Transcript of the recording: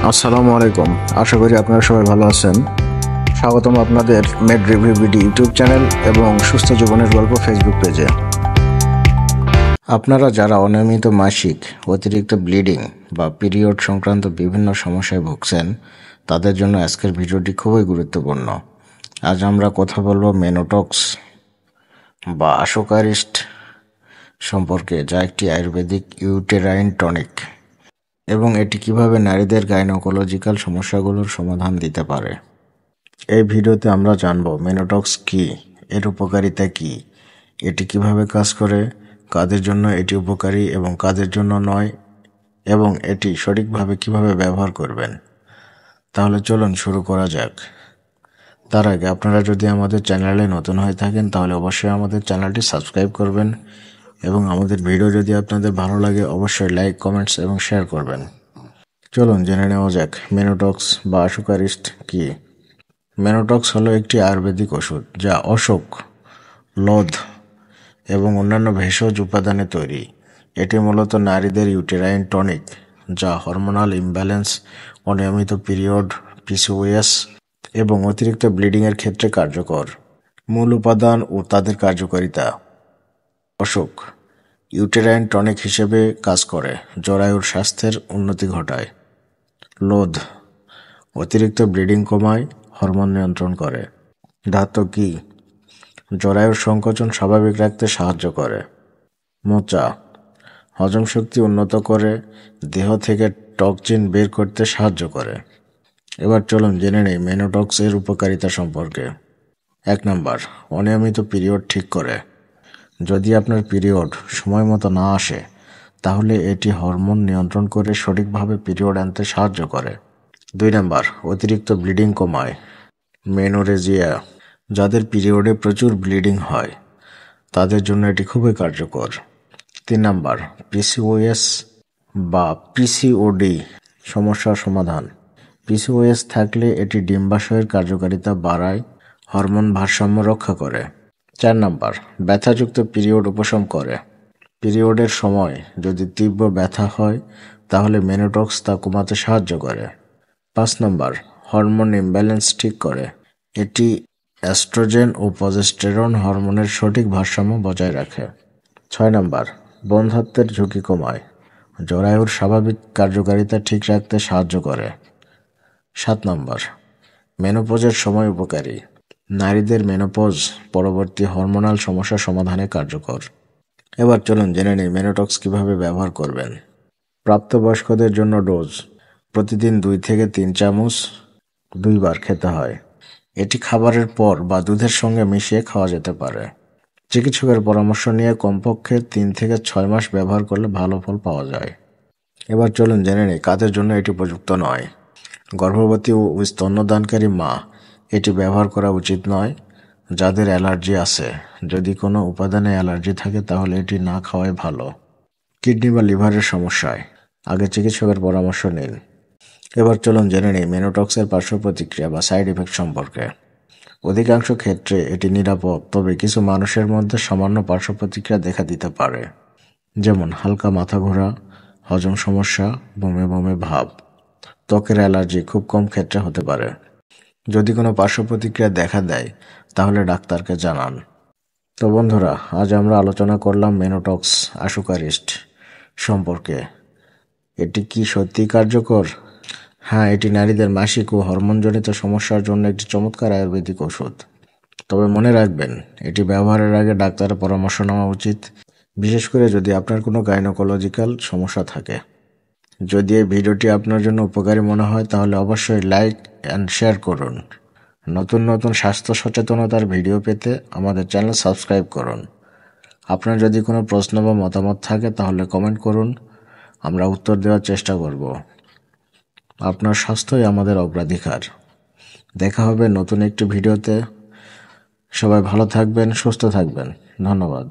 আসসালামু আলাইকুম। আশা করি আপনারা সবাই ভালো আছেন। স্বাগতম আপনাদের made review BD YouTube channel এবং সুস্থ জীবনের গল্প ফেসবুক পেজে। আপনারা যারা অনিয়মিত মাসিক, অতিরিক্ত ব্লিডিং বা পিরিয়ড সংক্রান্ত বিভিন্ন সমস্যায় ভুগছেন, তাদের জন্য আজকের ভিডিওটি খুবই গুরুত্বপূর্ণ। আজ আমরা কথা বলবো মেনোটক্স বা আশোকারিস্ট সম্পর্কে, যা একটি আয়ুর্বেদিক ইউটেরাইন টনিক, এবং এটি কিভাবে নারীদের গাইনোকোলজিক্যাল সমস্যাগুলোর সমাধান দিতে পারে। এই ভিডিওতে আমরা জানব মেনোটক্স কি, এর উপকারিতা কি, এটি কিভাবে কাজ করে, কাদের জন্য এটি উপকারী এবং কাদের জন্য নয়, এবং এটি সঠিকভাবে কিভাবে ব্যবহার করবেন। তাহলে চলুন শুরু করা যাক। তার আগে আপনারা যদি আমাদের চ্যানেলে নতুন হয়ে থাকেন তাহলে অবশ্যই আমাদের চ্যানেলটি সাবস্ক্রাইব করবেন এবং আমাদের ভিডিও যদি আপনাদের ভালো লাগে অবশ্যই লাইক, কমেন্টস এবং শেয়ার করবেন। চলুন জেনে নেওয়া যাক মেনোটক্স বা আশোকারিস্ট কি। মেনোটক্স হলো একটি আয়ুর্বেদিক ওষুধ যা অশোক, লোধ এবং অন্যান্য ভেষজ উপাদানে তৈরি। এটি মূলত নারীদের ইউটেরাইন টনিক, যা হরমোনাল ইমব্যালেন্স, অনিয়মিত পিরিয়ড, পিসিওএস এবং অতিরিক্ত ব্লিডিংয়ের ক্ষেত্রে কার্যকর। মূল উপাদান ও তাদের কার্যকারিতা। অশোক ইউটেরাইন টনিক হিসেবে কাজ করে, জরায়ুর স্বাস্থ্যের উন্নতি ঘটায়। লোধ অতিরিক্ত ব্লিডিং কমায়, হরমোন নিয়ন্ত্রণ করে। ধাত্র কি জরায়ুর সংকোচন স্বাভাবিক রাখতে সাহায্য করে। মোচা হজম শক্তি উন্নত করে, দেহ থেকে টক্সিন বের করতে সাহায্য করে। এবার চলুন জেনে নেই মেনোটক্স এর উপকারিতা সম্পর্কে। 1 নাম্বার, অনিয়মিত পিরিয়ড ঠিক করে। যদি আপনার পিরিয়ড সময় মতো না আসে তাহলে এটি হরমোন নিয়ন্ত্রণ করে সঠিকভাবে পিরিয়ড আনতে সাহায্য করে। 2 নাম্বার, অতিরিক্ত ব্লিডিং কমায়। মেনোরেজিয়া যাদের পিরিয়ডে প্রচুর ব্লিডিং হয় তাদের জন্য এটি খুবই কার্যকর। 3 নাম্বার, পিসিওএস বা পিসিওডি সমস্যার সমাধান। পিসিওএস থাকলে এটি ডিম্বাশয়ের কার্যকারিতা বাড়ায়, হরমোন ভারসাম্য রক্ষা করে। 4 নাম্বার, ব্যথাযুক্ত পিরিয়ড উপশম করে। পিরিয়ডের সময় যদি তীব্র ব্যথা হয় তাহলে মেনোটক্স তা কমাতে সাহায্য করে। 5 নাম্বার, হরমোন ইমব্যালেন্স ঠিক করে। এটি অ্যাস্ট্রোজেন ও প্রজেস্টেরন হরমোনের সঠিক ভারসাম্য বজায় রাখে। 6 নাম্বার, বন্ধ্যাত্বের ঝুঁকি কমায়। জরায়ুর স্বাভাবিক কার্যকারিতা ঠিক রাখতে সাহায্য করে। 7 নাম্বার, মেনোপজের সময় উপকারী। নারীদের মেনোপজ পরবর্তী হরমোনাল সমস্যা সমাধানে কার্যকর। এবার চলুন জেনে নিই মেনোটক্স কিভাবে ব্যবহার করবেন। প্রাপ্তবয়স্কদের জন্য ডোজ প্রতিদিন 2 থেকে 3 চামচ 2 বার খেতে হয়। এটি খাবারের পর বা দুধের সঙ্গে মিশিয়ে খাওয়া যেতে পারে। চিকিৎসকের পরামর্শ নিয়ে কমপক্ষে 3 থেকে 6 মাস ব্যবহার করলে ভালো ফল পাওয়া যায়। এবার চলুন জেনে নিই কাদের জন্য এটি উপযুক্ত নয়। গর্ভবতী ও স্তন্যদানকারী মা এটি ব্যবহার করা উচিত নয়। যাদের অ্যালার্জি আছে, যদি কোনো উপাদানে অ্যালার্জি থাকে তাহলে এটি না খাওয়াই ভালো। কিডনি বা লিভারের সমস্যায় আগে চিকিৎসকের পরামর্শ নিন। এবার চলুন জেনে নিই মেনোটক্সের পার্শ্ব প্রতিক্রিয়া বা সাইড ইফেক্ট সম্পর্কে। অধিকাংশ ক্ষেত্রে এটি নিরাপদ, তবে কিছু মানুষের মধ্যে সামান্য পার্শ্ব প্রতিক্রিয়া দেখা দিতে পারে, যেমন হালকা মাথা ঘোরা, হজম সমস্যা, বমি বমি ভাব। ত্বকের অ্যালার্জি খুব কম ক্ষেত্রে হতে পারে। যদি কোনো পার্শ্ব প্রতিক্রিয়া দেখা দেয় তাহলে ডাক্তারকে জানান। তো বন্ধুরা, আজ আমরা আলোচনা করলাম মেনোটক্স আশোকারিস্ট সম্পর্কে। এটি কি সত্যিই কার্যকর? হ্যাঁ, এটি নারীদের মাসিক ও হরমোনজনিত সমস্যার জন্য একটি চমৎকার আয়ুর্বেদিক ওষুধ। তবে মনে রাখবেন, এটি ব্যবহারের আগে ডাক্তারের পরামর্শ নেওয়া উচিত, বিশেষ করে যদি আপনার কোনো গাইনোকোলজিক্যাল সমস্যা থাকে। যদি এই ভিডিওটি আপনার জন্য উপকারী মনে হয় তাহলে অবশ্যই লাইক অ্যান্ড শেয়ার করুন। নতুন নতুন স্বাস্থ্য সচেতনতার ভিডিও পেতে আমাদের চ্যানেল সাবস্ক্রাইব করুন। আপনার যদি কোনো প্রশ্ন বা মতামত থাকে তাহলে কমেন্ট করুন, আমরা উত্তর দেওয়ার চেষ্টা করব। আপনার স্বাস্থ্যই আমাদের অগ্রাধিকার। দেখা হবে নতুন একটি ভিডিওতে। সবাই ভালো থাকবেন, সুস্থ থাকবেন। ধন্যবাদ।